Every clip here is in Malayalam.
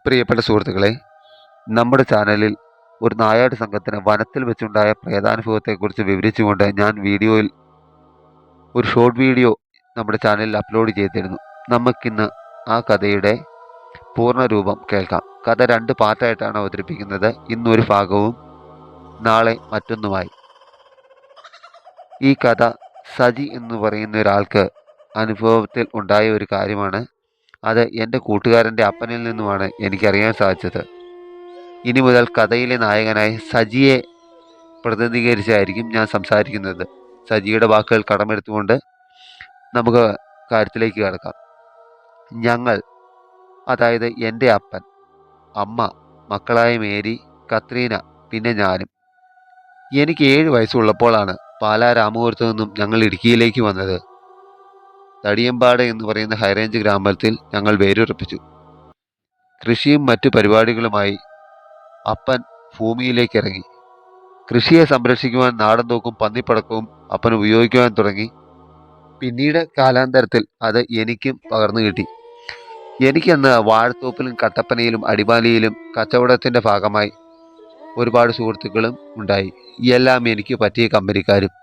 പ്രിയപ്പെട്ട സുഹൃത്തുക്കളെ, നമ്മുടെ ചാനലിൽ ഒരു നായാട്ട് സംഘത്തിന് വനത്തിൽ വെച്ചുണ്ടായ പ്രേതാനുഭവത്തെക്കുറിച്ച് വിവരിച്ചുകൊണ്ട് ഞാൻ ഒരു ഷോർട്ട് വീഡിയോ നമ്മുടെ ചാനലിൽ അപ്ലോഡ് ചെയ്തിരുന്നു. നമുക്കിന്ന് ആ കഥയുടെ പൂർണ്ണ രൂപം കേൾക്കാം. കഥ 2 പാർട്ടായിട്ടാണ് അവതരിപ്പിക്കുന്നത്. ഇന്നൊരു ഭാഗവും നാളെ മറ്റൊന്നുമായി. ഈ കഥ സജി എന്ന് പറയുന്ന ഒരാൾക്ക് അനുഭവത്തിൽ ഉണ്ടായ ഒരു കാര്യമാണ്. അത് എൻ്റെ കൂട്ടുകാരൻ്റെ അപ്പനിൽ നിന്നുമാണ് എനിക്കറിയാൻ സാധിച്ചത്. ഇനി മുതൽ കഥയിലെ നായകനായ സജിയെ പ്രതിനിധീകരിച്ചായിരിക്കും ഞാൻ സംസാരിക്കുന്നത്. സജിയുടെ വാക്കുകൾ കടമെടുത്തുകൊണ്ട് നമുക്ക് കാര്യത്തിലേക്ക് കടക്കാം. ഞങ്ങൾ, അതായത് എൻ്റെ അപ്പൻ, അമ്മ, മക്കളായ മേരി, കത്രീന, പിന്നെ ഞാനും. എനിക്ക് 7 വയസ്സുള്ളപ്പോഴാണ് പാലാ രാമപുരത്തു നിന്നും ഞങ്ങൾ ഇടുക്കിയിലേക്ക് വന്നത്. തടിയമ്പാട് എന്ന് പറയുന്ന ഹൈറേഞ്ച് ഗ്രാമത്തിൽ ഞങ്ങൾ വേരുറപ്പിച്ചു. കൃഷിയും മറ്റു പരിപാടികളുമായി അപ്പൻ ഭൂമിയിലേക്ക് ഇറങ്ങി. കൃഷിയെ സംരക്ഷിക്കുവാൻ നാടൻ തോക്കും പന്നിപ്പടക്കവും അപ്പൻ ഉപയോഗിക്കുവാൻ തുടങ്ങി. പിന്നീട് കാലാന്തരത്തിൽ അത് എനിക്കും പകർന്നു കിട്ടി. എനിക്കന്ന് വാഴത്തോപ്പിലും കട്ടപ്പനയിലും അടിമാലിയിലും കച്ചവടത്തിൻ്റെ ഭാഗമായി ഒരുപാട് സുഹൃത്തുക്കളും ഉണ്ടായി. എല്ലാം എനിക്ക് പറ്റിയ കമ്പനിക്കാരും.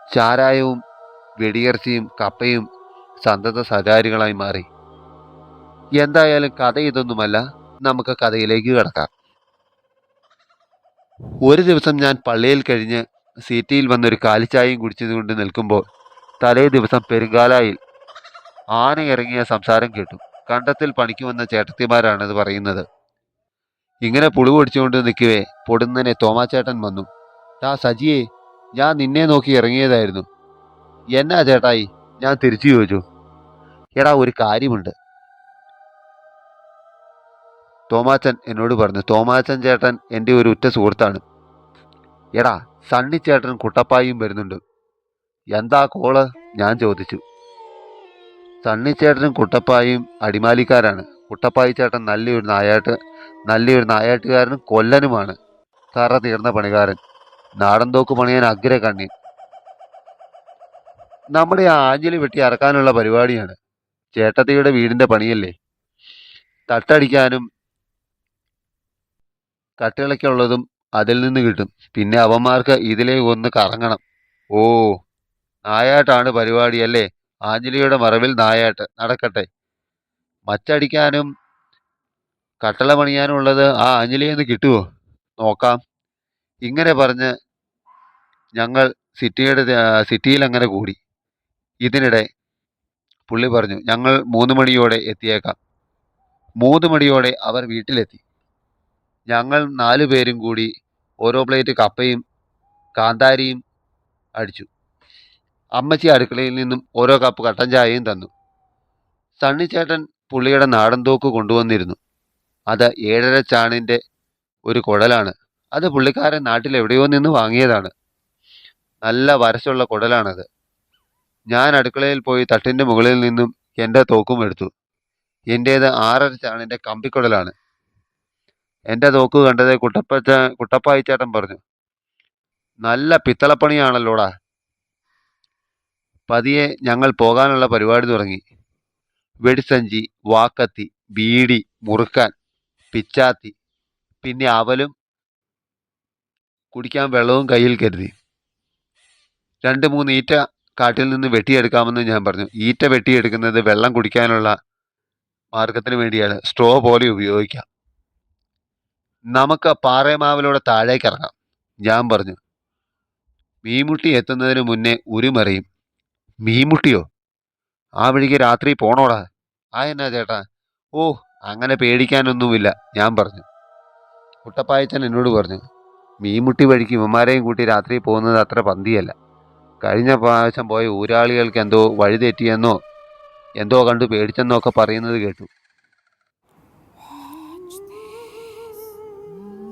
ചാരായവും വെടിയിറച്ചിയും കപ്പയും സന്തത സഹചാരികളായി മാറി. എന്തായാലും കഥ ഇതൊന്നുമല്ല, നമുക്ക് കഥയിലേക്ക് കടക്കാം. ഒരു ദിവസം ഞാൻ പള്ളിയിൽ കഴിഞ്ഞ് സിറ്റിയിൽ വന്നൊരു കാലിച്ചായയും കുടിച്ചുകൊണ്ട് നിൽക്കുമ്പോൾ തലേ ദിവസം പെരുങ്കാലായിൽ ആന ഇറങ്ങിയ സംസാരം കേട്ടു. കണ്ടത്തിൽ പണിക്ക് വന്ന ചേട്ടത്തിമാരാണത് പറയുന്നത്. ഇങ്ങനെ പുളി പൊടിച്ചുകൊണ്ട് നിൽക്കവേ പൊടുന്നനെ തോമാച്ചേട്ടൻ വന്നു. "ടാ സജിയെ, ഞാൻ നിന്നെ നോക്കി ഇറങ്ങിയതായിരുന്നു." "എന്നാ ചേട്ടായി?" ഞാൻ തിരിച്ചു ചോദിച്ചു. "എടാ, ഒരു കാര്യമുണ്ട്," തോമാച്ചൻ എന്നോട് പറഞ്ഞു. തോമാച്ചൻ ചേട്ടൻ എൻ്റെ ഒരു ഉറ്റ സുഹൃത്താണ്. "എടാ, സണ്ണിച്ചേട്ടൻ കുട്ടപ്പായും വരുന്നുണ്ട്." "എന്താ കോള്?" ഞാൻ ചോദിച്ചു. സണ്ണിച്ചേട്ടനും കുട്ടപ്പായും അടിമാലിക്കാരാണ്. കുട്ടപ്പായി ചേട്ടൻ നല്ലൊരു നായാട്ടുകാരനും കൊല്ലനുമാണ്. കറ തീർന്ന പണികാരൻ, നാടൻ തോക്ക് പണിയാൻ അഗ്രകണ്യൻ. നമ്മുടെ ആ ആഞ്ഞിലി വെട്ടി അറക്കാനുള്ള പരിപാടിയാണ്. ചേട്ടത്തിയുടെ വീടിൻ്റെ പണിയല്ലേ, തട്ടടിക്കാനും തട്ടുകളയ്ക്കുള്ളതും അതിൽ നിന്ന് കിട്ടും. പിന്നെ അവന്മാർക്ക് ഇതിലേ ഒന്ന് കറങ്ങണം. "ഓ, നായാട്ടാണ് പരിപാടിയല്ലേ? ആഞ്ഞിലിയുടെ മറവിൽ നായാട്ട് നടക്കട്ടെ. മച്ചടിക്കാനും കട്ടള പണിയാനും ഉള്ളത് ആ ആഞ്ഞിലിയെന്ന് കിട്ടുമോ? നോക്കാം." ഇങ്ങനെ പറഞ്ഞ് ഞങ്ങൾ സിറ്റിയിൽ അങ്ങനെ കൂടി. ഇതിനിടെ പുള്ളി പറഞ്ഞു, "ഞങ്ങൾ 3 മണിയോടെ എത്തിയേക്കാം." 3 മണിയോടെ അവർ വീട്ടിലെത്തി. ഞങ്ങൾ 4 പേരും കൂടി ഓരോ പ്ലേറ്റ് കപ്പയും കാന്താരിയും അടിച്ചു. അമ്മച്ചി അടുക്കളയിൽ നിന്നും ഓരോ കപ്പ് കട്ടൻ ചായയും തന്നു. സണ്ണിച്ചേട്ടൻ പുള്ളിയുടെ നാടൻ തോക്ക് കൊണ്ടുവന്നിരുന്നു. അത് 7.5 ചാണിൻ്റെ ഒരു കുഴലാണ്. അത് പുള്ളിക്കാരൻ നാട്ടിൽ എവിടെയോ നിന്ന് വാങ്ങിയതാണ്. നല്ല വരച്ചുള്ള കുഴലാണത്. ഞാൻ അടുക്കളയിൽ പോയി തട്ടിൻ്റെ മുകളിൽ നിന്നും എൻ്റെ തോക്കും എടുത്തു. എൻ്റേത് 6.5 ചാണിൻ്റെ കമ്പിക്കുഴലാണ്. എൻ്റെ തോക്ക് കണ്ടത് കുട്ടപ്പായി ചേട്ടൻ പറഞ്ഞു, "നല്ല പിത്തളപ്പണിയാണല്ലോടാ." പതിയെ ഞങ്ങൾ പോകാനുള്ള പരിപാടി തുടങ്ങി. വെടിസഞ്ചി, വാക്കത്തി, ബീഡി, മുറുക്കാൻ, പിച്ചാത്തി, പിന്നെ അവലും കുടിക്കാൻ വെള്ളവും കയ്യിൽ കരുതി. 2-3 ഈറ്റ കാട്ടിൽ നിന്ന് വെട്ടിയെടുക്കാമെന്ന് ഞാൻ പറഞ്ഞു. ഈറ്റ വെട്ടിയെടുക്കുന്നത് വെള്ളം കുടിക്കാനുള്ള മാർഗത്തിന് വേണ്ടിയാണ്. സ്ട്രോ പോലെ ഉപയോഗിക്കാം. "നമുക്ക് പാറേമാവിലൂടെ താഴേക്ക് ഇറങ്ങാം," ഞാൻ പറഞ്ഞു. "മീൻമുട്ടി എത്തുന്നതിന് മുന്നേ ഉരുമറിയും." "മീൻമുട്ടിയോ? ആ വഴിക്ക് രാത്രി പോണോടാ." "ആ എന്നാ ചേട്ടാ?" "ഓ, അങ്ങനെ പേടിക്കാനൊന്നുമില്ല," ഞാൻ പറഞ്ഞു. കുട്ടപ്പായച്ചൻ എന്നോട് പറഞ്ഞു, "മീൻമുട്ടി വഴിക്ക് ഇവന്മാരെയും കൂട്ടി രാത്രി പോകുന്നത് അത്ര പന്തിയല്ല. കഴിഞ്ഞ പ്രാവശ്യം പോയ ഊരാളികൾക്ക് എന്തോ വഴി തെറ്റിയെന്നോ എന്തോ കണ്ടു പേടിച്ചെന്നോ ഒക്കെ പറയുന്നത് കേട്ടു."